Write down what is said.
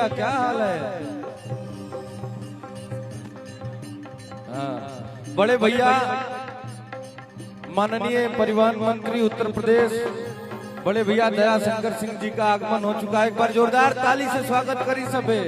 भैया क्या हाल है? हाँ, बड़े भैया माननीय परिवहन मंत्री उत्तर प्रदेश बड़े भैया दया शंकर सिंह जी का आगमन हो चुका है। एक बार जोरदार ताली से स्वागत करी सबे।